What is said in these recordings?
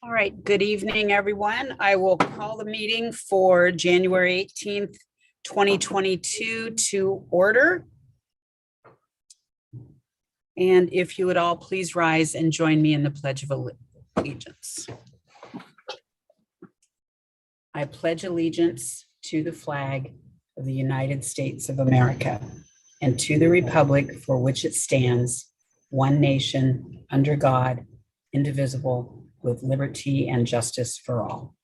All right, good evening, everyone. I will call the meeting for January 18th, 2022 to order. And if you would all please rise and join me in the Pledge of Allegiance. I pledge allegiance to the flag of the United States of America and to the republic for which it stands, one nation, under God, indivisible, with liberty and justice for all.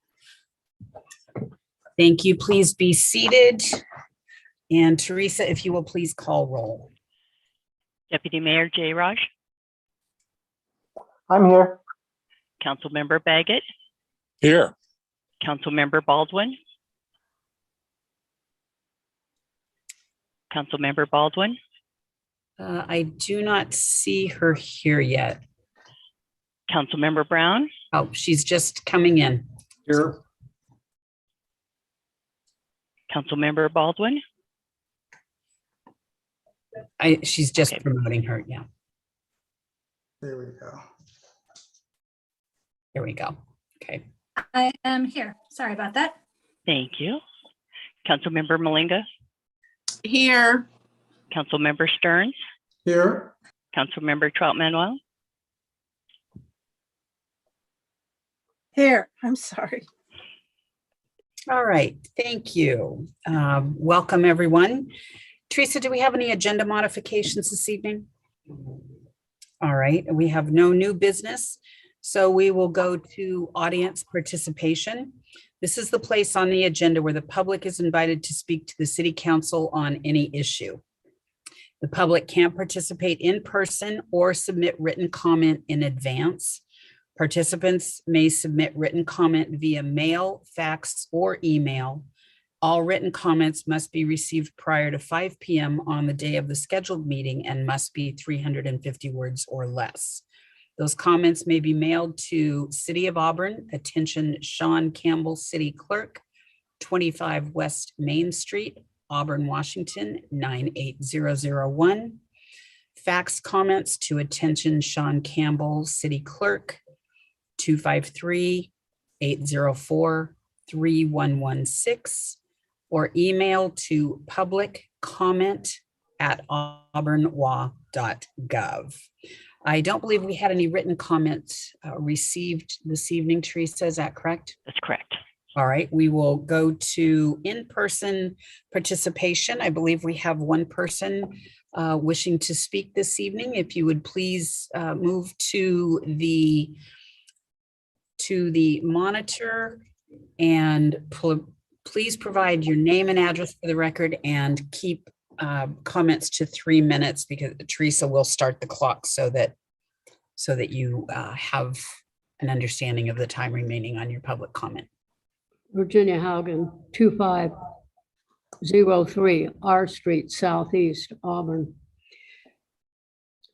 Thank you. Please be seated. And Teresa, if you will please call roll. Deputy Mayor Jay Raj. I'm here. Councilmember Baggett. Here. Councilmember Baldwin. Councilmember Baldwin. I do not see her here yet. Councilmember Brown. Oh, she's just coming in. Here. Councilmember Baldwin. She's just promoting her. Yeah. There we go. Here we go. Okay. I am here. Sorry about that. Thank you. Councilmember Malinga. Here. Councilmember Stearns. Here. Councilmember Trout-Manuel. Here. I'm sorry. All right. Thank you. Welcome, everyone. Teresa, do we have any agenda modifications this evening? All right. We have no new business. So we will go to audience participation. This is the place on the agenda where the public is invited to speak to the city council on any issue. The public can't participate in person or submit written comment in advance. Participants may submit written comment via mail, fax, or email. All written comments must be received prior to 5 p.m. on the day of the scheduled meeting and must be 350 words or less. Those comments may be mailed to City of Auburn, attention Sean Campbell, City Clerk, 25 West Main Street, Auburn, Washington, 98001. Fax comments to attention Sean Campbell, City Clerk, 253-804-3116, or email to publiccomment@auburnwa.gov. I don't believe we had any written comments received this evening, Teresa, is that correct? That's correct. All right, we will go to in-person participation. I believe we have one person wishing to speak this evening. If you would please move to the monitor and please provide your name and address for the record and keep comments to 3 minutes because Teresa will start the clock so that you have an understanding of the time remaining on your public comment. Virginia Haugen, 2503 R Street, Southeast, Auburn.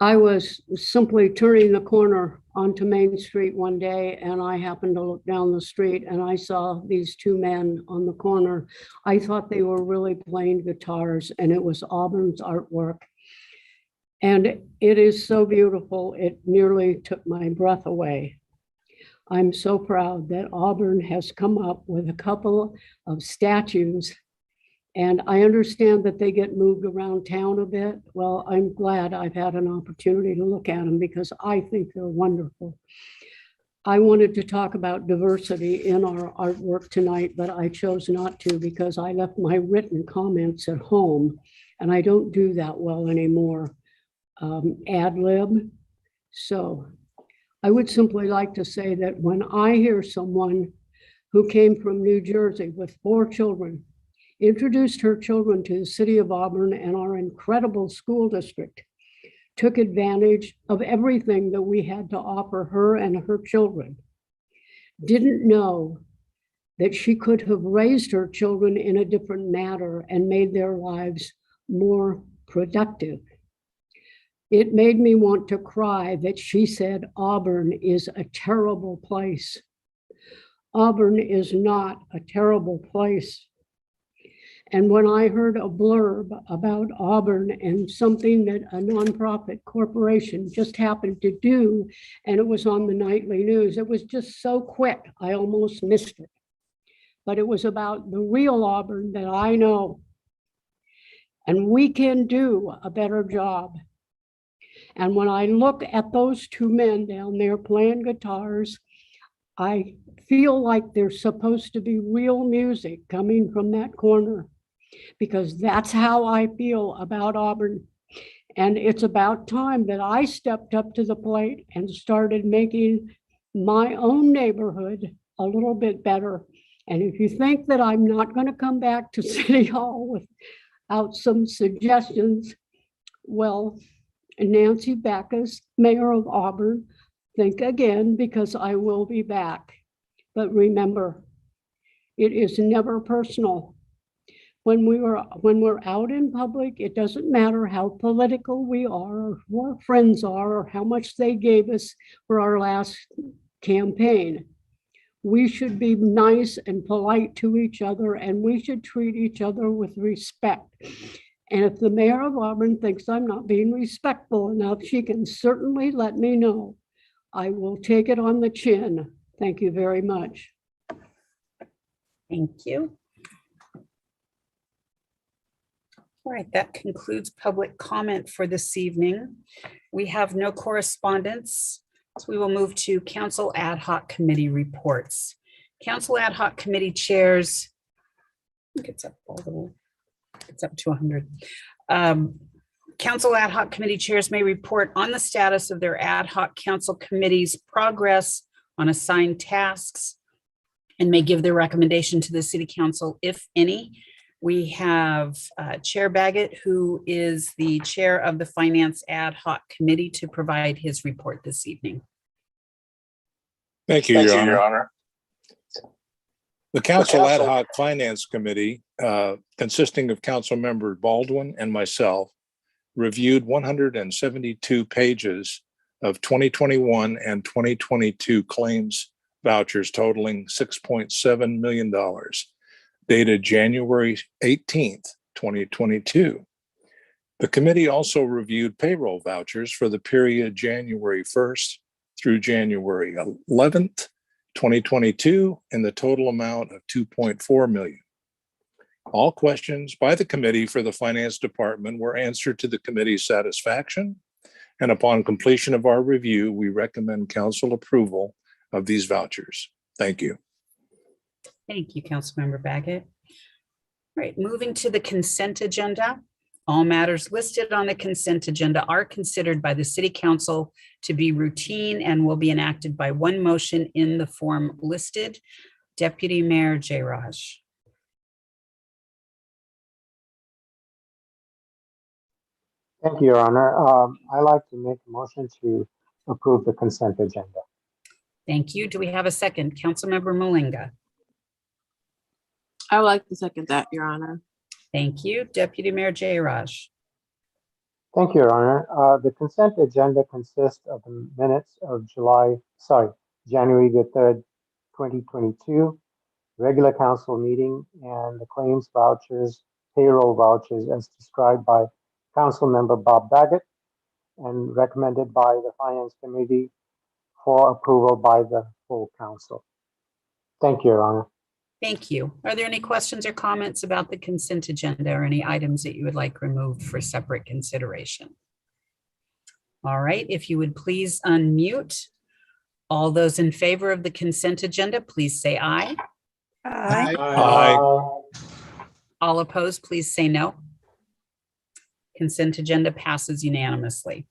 I was simply turning the corner onto Main Street one day and I happened to look down the street and I saw these two men on the corner. I thought they were really playing guitars and it was Auburn's artwork. And it is so beautiful, it nearly took my breath away. I'm so proud that Auburn has come up with a couple of statues. And I understand that they get moved around town a bit. Well, I'm glad I've had an opportunity to look at them because I think they're wonderful. I wanted to talk about diversity in our artwork tonight, but I chose not to because I left my written comments at home and I don't do that well anymore. Ad lib. So I would simply like to say that when I hear someone who came from New Jersey with 4 children, introduced her children to the city of Auburn and our incredible school district, took advantage of everything that we had to offer her and her children, didn't know that she could have raised her children in a different manner and made their lives more productive. It made me want to cry that she said Auburn is a terrible place. Auburn is not a terrible place. And when I heard a blurb about Auburn and something that a nonprofit corporation just happened to do, and it was on the nightly news, it was just so quick, I almost missed it. But it was about the real Auburn that I know. And we can do a better job. And when I look at those two men down there playing guitars, I feel like there's supposed to be real music coming from that corner, because that's how I feel about Auburn. And it's about time that I stepped up to the plate and started making my own neighborhood a little bit better. And if you think that I'm not going to come back to City Hall without some suggestions, well, Nancy Backus, Mayor of Auburn, think again, because I will be back. But remember, it is never personal. When we're out in public, it doesn't matter how political we are, or who our friends are, or how much they gave us for our last campaign. We should be nice and polite to each other, and we should treat each other with respect. And if the mayor of Auburn thinks I'm not being respectful enough, she can certainly let me know. I will take it on the chin. Thank you very much. Thank you. All right, that concludes public comment for this evening. We have no correspondence, so we will move to council ad hoc committee reports. Council ad hoc committee chairs, I think it's up to 100. Council ad hoc committee chairs may report on the status of their ad hoc council committee's progress on assigned tasks and may give their recommendation to the city council, if any. We have Chair Baggett, who is the chair of the Finance Ad Hoc Committee, to provide his report this evening. Thank you, Your Honor. The Council Ad Hoc Finance Committee, consisting of Council Member Baldwin and myself, reviewed 172 pages of 2021 and 2022 claims vouchers totaling $6.7 million, dated January 18th, 2022. The committee also reviewed payroll vouchers for the period January 1st through January 11th, 2022, in the total amount of $2.4 million. All questions by the committee for the finance department were answered to the committee's satisfaction. And upon completion of our review, we recommend council approval of these vouchers. Thank you. Thank you, Councilmember Baggett. All right, moving to the consent agenda. All matters listed on the consent agenda are considered by the City Council to be routine and will be enacted by one motion in the form listed. Deputy Mayor Jayraj. Thank you, Your Honor. I'd like to make a motion to approve the consent agenda. Thank you. Do we have a second? Councilmember Malinga. I would like to second that, Your Honor. Thank you. Deputy Mayor Jayraj. Thank you, Your Honor. The consent agenda consists of the minutes of January the 3rd, 2022, regular council meeting, and the claims vouchers, payroll vouchers as described by Council Member Bob Baggett and recommended by the Finance Committee for approval by the full council. Thank you, Your Honor. Thank you. Are there any questions or comments about the consent agenda or any items that you would like removed for separate consideration? All right, if you would please unmute. All those in favor of the consent agenda, please say aye. Aye. Aye. All opposed, please say no. Consent agenda passes unanimously.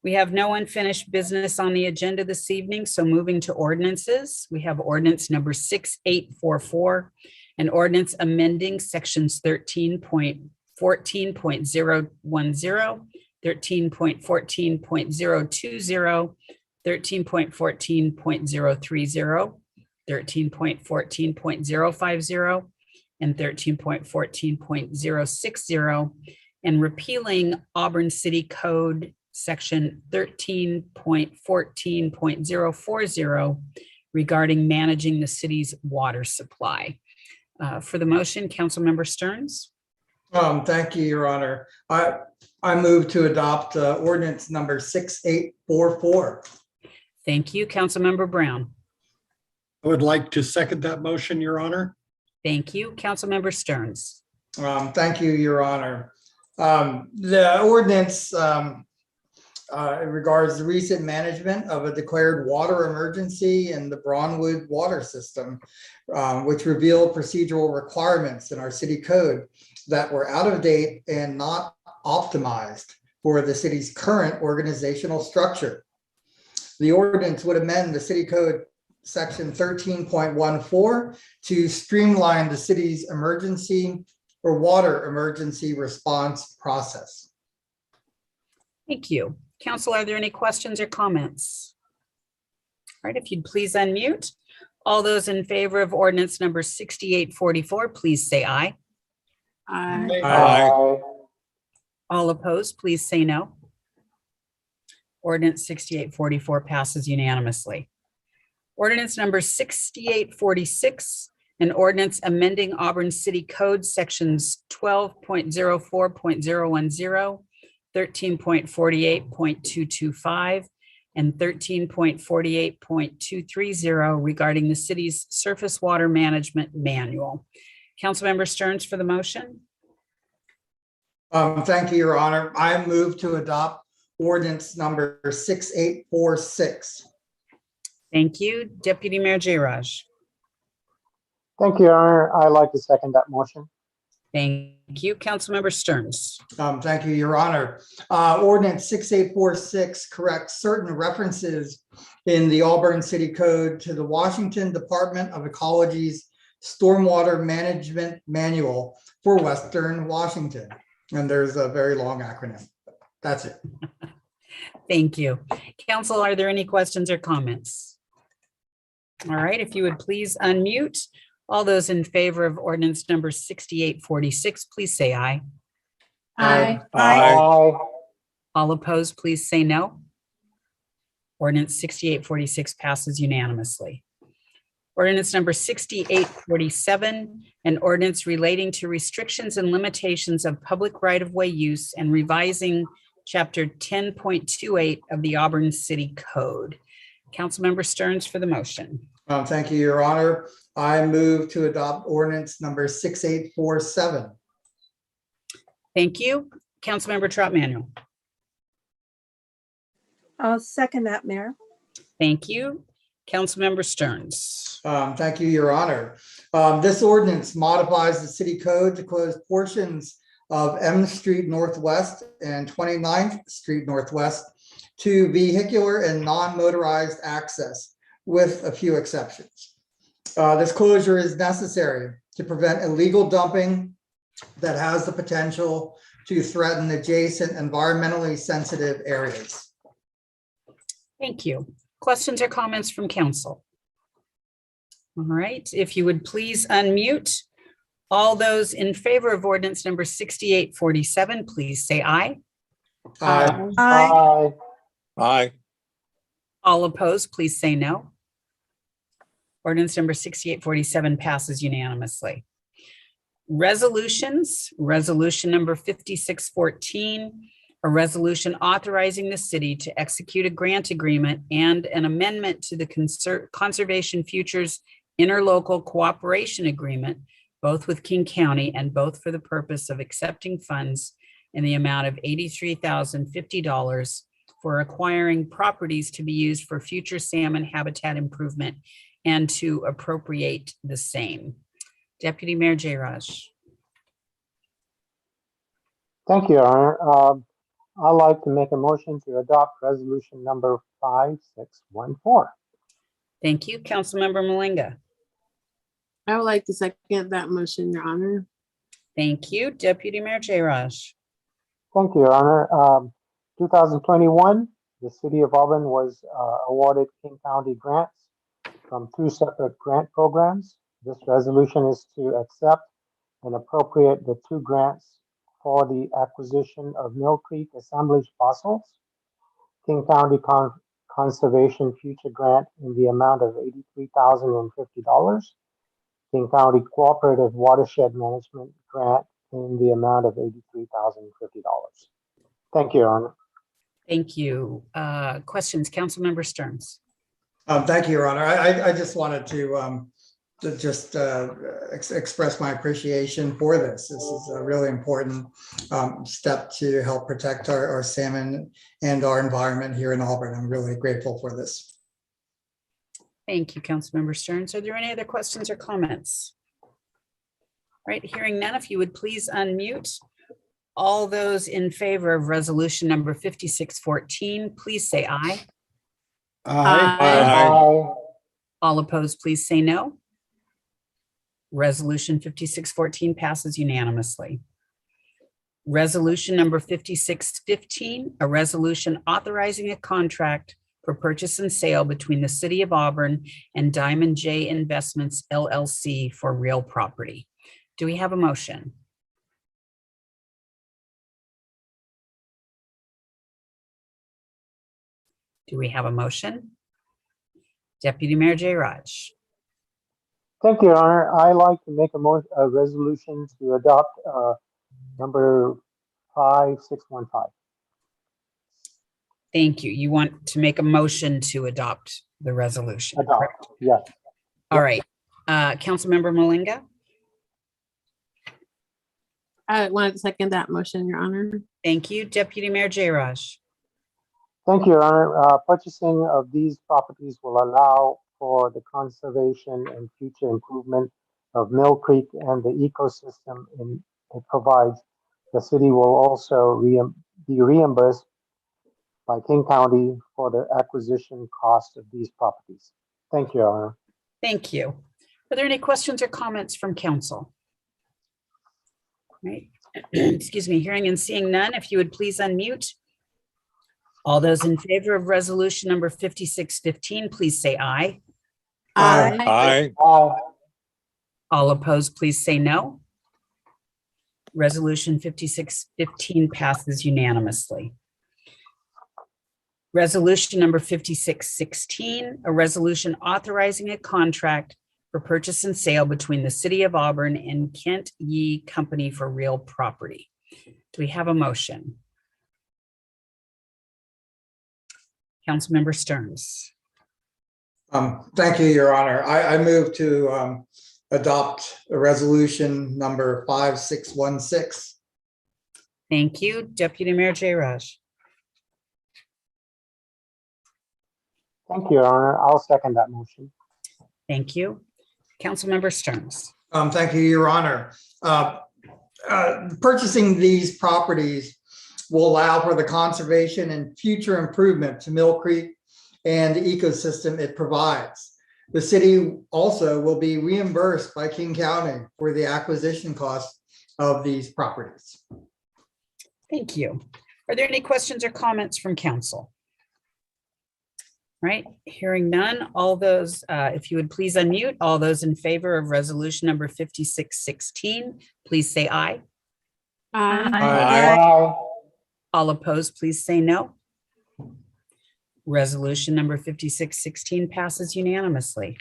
We have no unfinished business on the agenda this evening, so moving to ordinances, we have ordinance number 6844, an ordinance amending sections 13.14.010, 13.14.020, 13.14.030, 13.14.050, and 13.14.060, and repealing Auburn City Code Section 13.14.040 regarding managing the city's water supply. For the motion, Councilmember Stearns. Thank you, Your Honor. I move to adopt ordinance number 6844. Thank you, Councilmember Brown. I would like to second that motion, Your Honor. Thank you, Councilmember Stearns. Thank you, Your Honor. The ordinance regards the recent management of a declared water emergency in the Brownwood water system, which revealed procedural requirements in our city code that were out of date and not optimized for the city's current organizational structure. The ordinance would amend the city code section 13.14 to streamline the city's emergency or water emergency response process. Thank you. Council, are there any questions or comments? All right, if you'd please unmute. All those in favor of ordinance number 6844, please say aye. Aye. Aye. All opposed, please say no. Ordinance 6844 passes unanimously. Ordinance number 6846, an ordinance amending Auburn City Code sections 12.04.010, 13.48.225, and 13.48.230 regarding the city's surface water management manual. Councilmember Stearns for the motion. Thank you, Your Honor. I move to adopt ordinance number 6846. Thank you. Deputy Mayor Jayraj. Thank you, Your Honor. I'd like to second that motion. Thank you. Councilmember Stearns. Thank you, Your Honor. Ordinance 6846 corrects certain references in the Auburn City Code to the Washington Department of Ecology's Stormwater Management Manual for Western Washington. And there's a very long acronym. That's it. Thank you. Council, are there any questions or comments? All right, if you would please unmute. All those in favor of ordinance number 6846, please say aye. Aye. Aye. All opposed, please say no. Ordinance 6846 passes unanimously. Ordinance number 6847, an ordinance relating to restrictions and limitations of public right-of-way use and revising chapter 10.28 of the Auburn City Code. Councilmember Stearns for the motion. Thank you, Your Honor. I move to adopt ordinance number 6847. Thank you. Councilmember Trot Manuel. I'll second that, Mayor. Thank you. Councilmember Stearns. Thank you, Your Honor. This ordinance modifies the city code to close portions of M Street Northwest and 29th Street Northwest to vehicular and non-motorized access, with a few exceptions. This closure is necessary to prevent illegal dumping that has the potential to threaten adjacent environmentally sensitive areas. Thank you. Questions or comments from council? All right, if you would please unmute. All those in favor of ordinance number 6847, please say aye. Aye. Aye. Aye. All opposed, please say no. Ordinance number 6847 passes unanimously. Resolutions, resolution number 5614, a resolution authorizing the city to execute a grant agreement and an amendment to the Conservation Futures Interlocal Cooperation Agreement, both with King County and both for the purpose of accepting funds in the amount of $83,050 for acquiring properties to be used for future salmon habitat improvement and to appropriate the same. Deputy Mayor Jayraj. Thank you, Your Honor. I'd like to make a motion to adopt resolution number 5614. Thank you. Councilmember Malinga. I would like to second that motion, Your Honor. Thank you. Deputy Mayor Jayraj. Thank you, Your Honor. 2021, the city of Auburn was awarded King County grants from two separate grant programs. This resolution is to accept and appropriate the two grants for the acquisition of Mill Creek assemblage fossils, King County Conservation Future Grant in the amount of $83,050, King County Cooperative Watershed Management Grant in the amount of $83,050. Thank you, Your Honor. Thank you. Questions, Councilmember Stearns? Thank you, Your Honor. I just wanted to just express my appreciation for this. This is a really important step to help protect our salmon and our environment here in Auburn. I'm really grateful for this. Thank you, Councilmember Stearns. Are there any other questions or comments? All right, hearing none, if you would please unmute. All those in favor of resolution number 5614, please say aye. Aye. Aye. All opposed, please say no. Resolution 5614 passes unanimously. Resolution number 5615, a resolution authorizing a contract for purchase and sale between the City of Auburn and Diamond J Investments LLC for real property. Do we have a motion? Do we have a motion? Deputy Mayor Jay Raj. Thank you, Your Honor. I like to make a resolution to adopt number 5615. Thank you. You want to make a motion to adopt the resolution, correct? Adopt, yes. All right. Councilmember Malinga. I wanted to second that motion, Your Honor. Thank you. Deputy Mayor Jay Raj. Thank you, Your Honor. Purchasing of these properties will allow for the conservation and future improvement of Mill Creek and the ecosystem it provides. The city will also be reimbursed by King County for the acquisition cost of these properties. Thank you, Your Honor. Thank you. Are there any questions or comments from council? Right. Excuse me, hearing and seeing none, if you would please unmute. All those in favor of resolution number 5615, please say aye. Aye. Aye. Aye. All opposed, please say no. Resolution 5615 passes unanimously. Resolution number 5616, a resolution authorizing a contract for purchase and sale between the City of Auburn and Kent Yee Company for real property. Do we have a motion? Councilmember Stearns. Thank you, Your Honor. I move to adopt a resolution number 5616. Thank you. Deputy Mayor Jay Raj. Thank you, Your Honor. I'll second that motion. Thank you. Councilmember Stearns. Thank you, Your Honor. Purchasing these properties will allow for the conservation and future improvement to Mill Creek and the ecosystem it provides. The city also will be reimbursed by King County for the acquisition costs of these properties. Thank you. Are there any questions or comments from council? Right, hearing none, all those, if you would please unmute, all those in favor of resolution number 5616, please say aye. Aye. All opposed, please say no. Resolution number 5616 passes unanimously.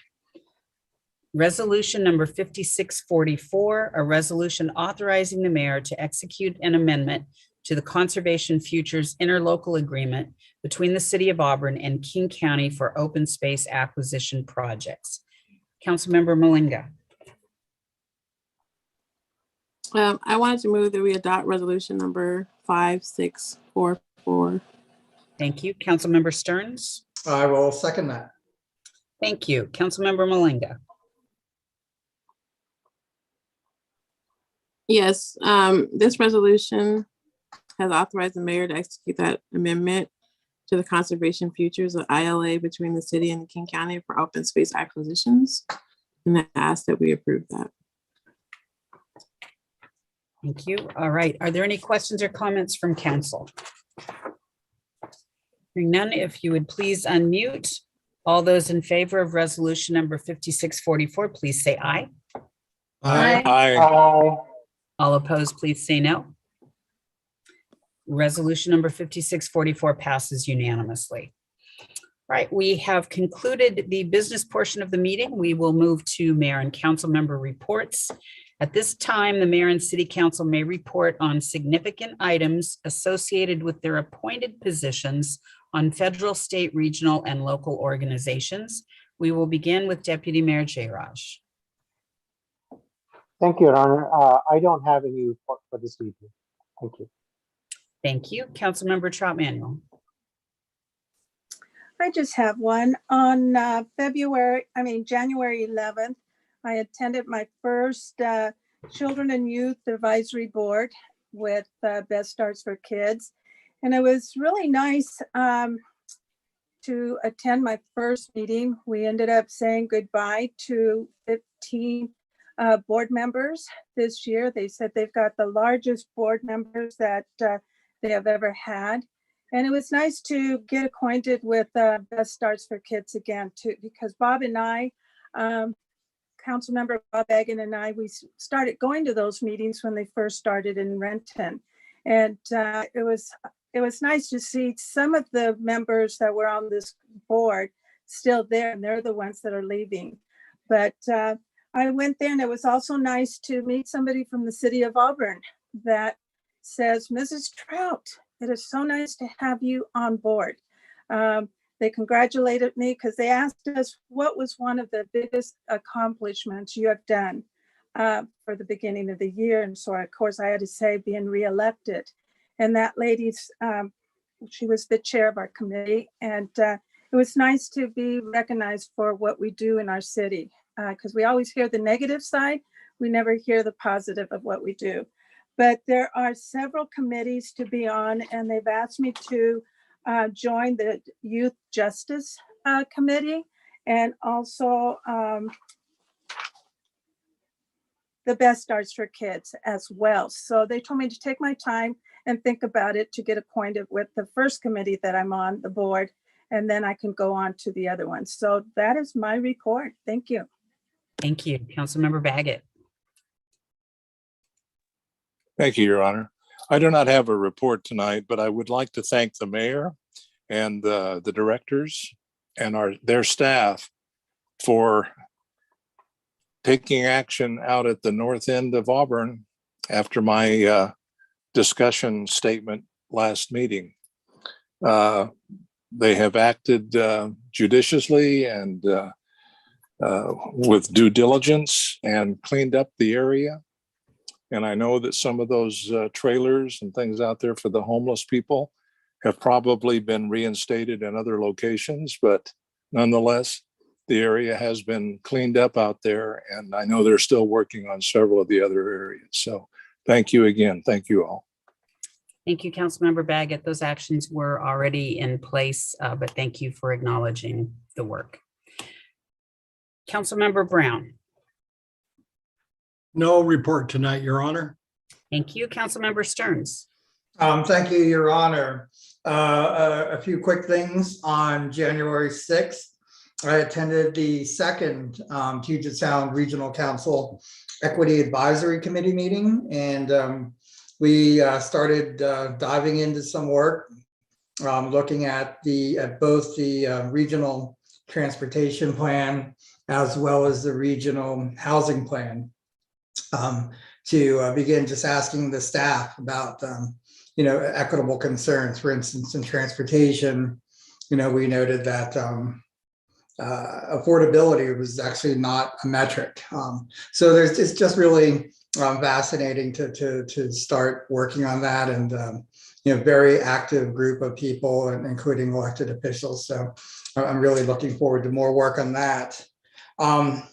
Resolution number 5644, a resolution authorizing the mayor to execute an amendment to the Conservation Futures Interlocal Agreement between the City of Auburn and King County for open space acquisition projects. Councilmember Malinga. I wanted to move that we adopt resolution number 5644. Thank you. Councilmember Stearns. I will second that. Thank you. Councilmember Malinga. Yes, this resolution has authorized the mayor to execute that amendment to the Conservation Futures of ILA between the city and King County for open space acquisitions. And I ask that we approve that. Thank you. All right. Are there any questions or comments from council? Hearing none, if you would please unmute. All those in favor of resolution number 5644, please say aye. Aye. Aye. Aye. All opposed, please say no. Resolution number 5644 passes unanimously. Right, we have concluded the business portion of the meeting. We will move to mayor and council member reports. At this time, the mayor and city council may report on significant items associated with their appointed positions on federal, state, regional, and local organizations. We will begin with Deputy Mayor Jayraj. Thank you, Your Honor. I don't have any report for this evening. Thank you. Thank you. Councilmember Trout Manuel. I just have one. On January 11th, I attended my first Children and Youth Advisory Board with Best Starts for Kids. And it was really nice to attend my first meeting. We ended up saying goodbye to 15 board members this year. They said they've got the largest board members that they have ever had. And it was nice to get acquainted with Best Starts for Kids again, too, because Bob and I, Councilmember Bob Egan and I, we started going to those meetings when they first started in Renton. And it was nice to see some of the members that were on this board still there, and they're the ones that are leaving. But I went there, and it was also nice to meet somebody from the city of Auburn that says, Mrs. Trout, it is so nice to have you on board. They congratulated me because they asked us what was one of the biggest accomplishments you have done for the beginning of the year. And so, of course, I had to say being reelected. And that lady's, she was the chair of our committee. And it was nice to be recognized for what we do in our city, because we always hear the negative side. We never hear the positive of what we do. But there are several committees to be on, and they've asked me to join the Youth Justice Committee and also the Best Starts for Kids as well. So they told me to take my time and think about it to get acquainted with the first committee that I'm on, the board, and then I can go on to the other ones. So that is my report. Thank you. Thank you. Councilmember Baggett. Thank you, Your Honor. I do not have a report tonight, but I would like to thank the mayor and the directors and their staff for taking action out at the north end of Auburn after my discussion statement last meeting. They have acted judiciously and with due diligence and cleaned up the area. And I know that some of those trailers and things out there for the homeless people have probably been reinstated in other locations, but nonetheless, the area has been cleaned up out there. And I know they're still working on several of the other areas. So thank you again. Thank you all. Thank you, Councilmember Baggett. Those actions were already in place, but thank you for acknowledging the work. Councilmember Brown. No report tonight, Your Honor. Thank you. Councilmember Stearns. Thank you, Your Honor. A few quick things. On January 6th, I attended the second Puget Sound Regional Council Equity Advisory Committee meeting, and we started diving into some work, looking at both the regional transportation plan as well as the regional housing plan. To begin just asking the staff about, equitable concerns. For instance, in transportation, we noted that affordability was actually not a metric. So it's just really fascinating to start working on that, and very active group of people, and including elected officials. So I'm really looking forward to more work on that. On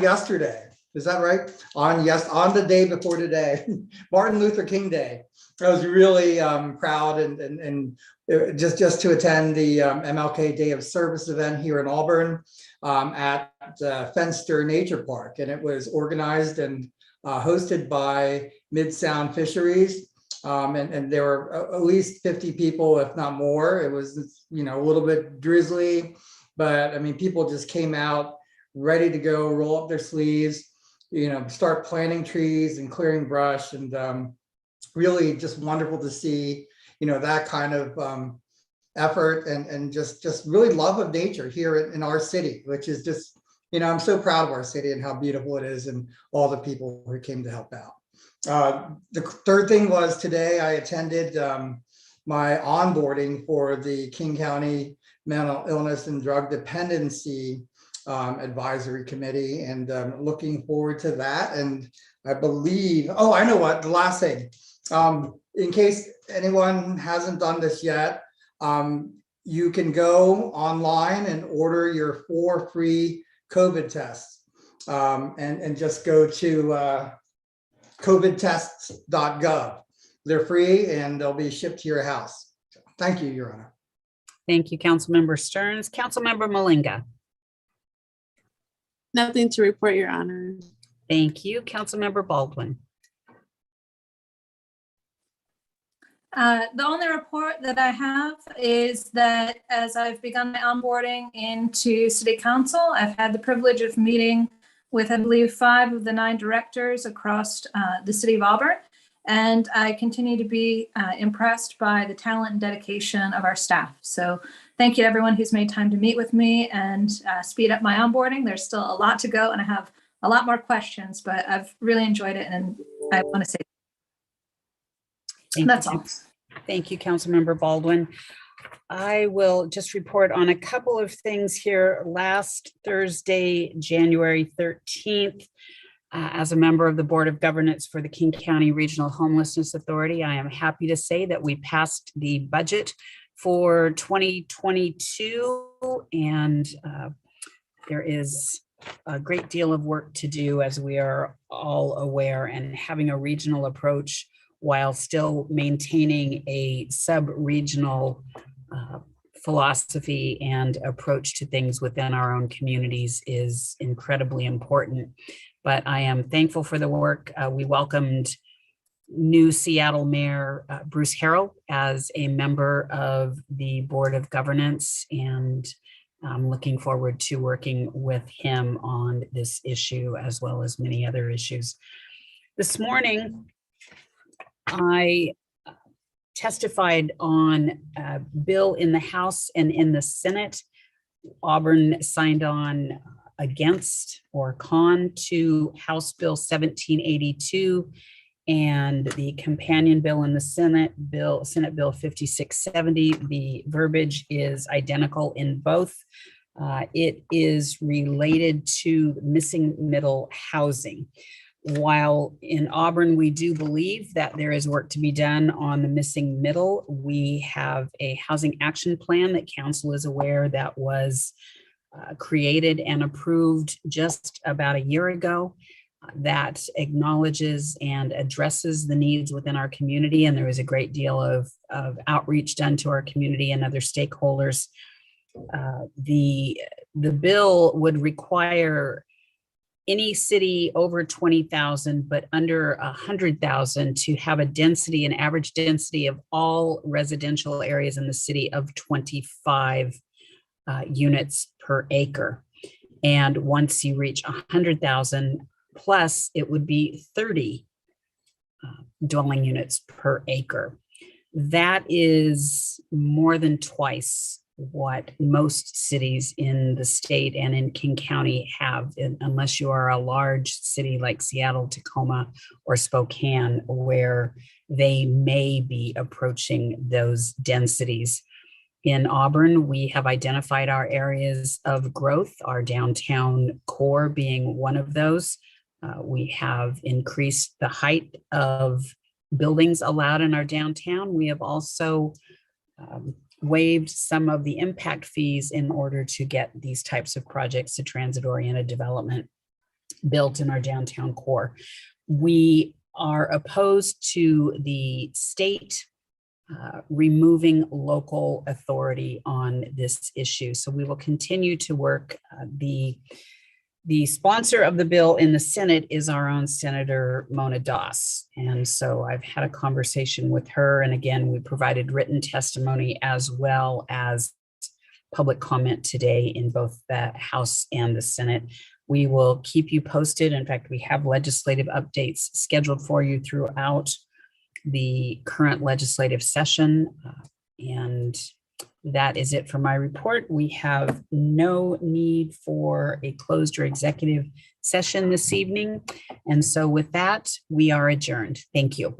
yesterday, is that right? On the day before today, Martin Luther King Day. I was really proud and just to attend the MLK Day of Service event here in Auburn at Fenster Nature Park, and it was organized and hosted by Mid-Sound Fisheries, and there were at least 50 people, if not more. It was a little bit drizzly, but I mean, people just came out ready to go, roll up their sleeves, start planting trees and clearing brush, and really just wonderful to see, that kind of effort and just really love of nature here in our city, which is just, I'm so proud of our city and how beautiful it is and all the people who came to help out. The third thing was today I attended my onboarding for the King County Mental Illness and Drug Dependency Advisory Committee, and looking forward to that. And I believe, I know what, the last thing, in case anyone hasn't done this yet, you can go online and order your 4 free COVID tests, and just go to covidtests.gov. They're free and they'll be shipped to your house. Thank you, Your Honor. Thank you, Councilmember Stearns. Councilmember Malinga. Nothing to report, Your Honor. Thank you, Councilmember Baldwin. The only report that I have is that as I've begun my onboarding into City Council, I've had the privilege of meeting with, I believe, 5 of the 9 directors across the city of Auburn. And I continue to be impressed by the talent and dedication of our staff. So thank you to everyone who's made time to meet with me and speed up my onboarding. There's still a lot to go and I have a lot more questions, but I've really enjoyed it and I want to say that's all. Thank you, Councilmember Baldwin. I will just report on a couple of things here. Last Thursday, January 13th, as a member of the Board of Governance for the King County Regional Homelessness Authority, I am happy to say that we passed the budget for 2022, and there is a great deal of work to do, as we are all aware, and having a regional approach while still maintaining a sub-regional philosophy and approach to things within our own communities is incredibly important. But I am thankful for the work. We welcomed new Seattle Mayor Bruce Harrell as a member of the Board of Governance, and I'm looking forward to working with him on this issue as well as many other issues. This morning, I testified on a bill in the House and in the Senate. Auburn signed on against or con to House Bill 1782 and the companion bill in the Senate Bill 5670. The verbiage is identical in both. It is related to missing middle housing. While in Auburn, we do believe that there is work to be done on the missing middle, we have a housing action plan that council is aware that was created and approved just about a year ago that acknowledges and addresses the needs within our community. And there is a great deal of outreach done to our community and other stakeholders. The bill would require any city over 20,000, but under 100,000 to have a density, an average density of all residential areas in the city of 25 units per acre. And once you reach 100,000 plus, it would be 30 dwelling units per acre. That is more than twice what most cities in the state and in King County have, unless you are a large city like Seattle, Tacoma, or Spokane, where they may be approaching those densities. In Auburn, we have identified our areas of growth, our downtown core being one of those. We have increased the height of buildings allowed in our downtown. We have also waived some of the impact fees in order to get these types of projects to transit-oriented development built in our downtown core. We are opposed to the state removing local authority on this issue. So we will continue to work. The sponsor of the bill in the Senate is our own Senator Mona Doss. And so I've had a conversation with her. And again, we provided written testimony as well as public comment today in both the House and the Senate. We will keep you posted. In fact, we have legislative updates scheduled for you throughout the current legislative session. And that is it for my report. We have no need for a closed or executive session this evening. And so with that, we are adjourned. Thank you.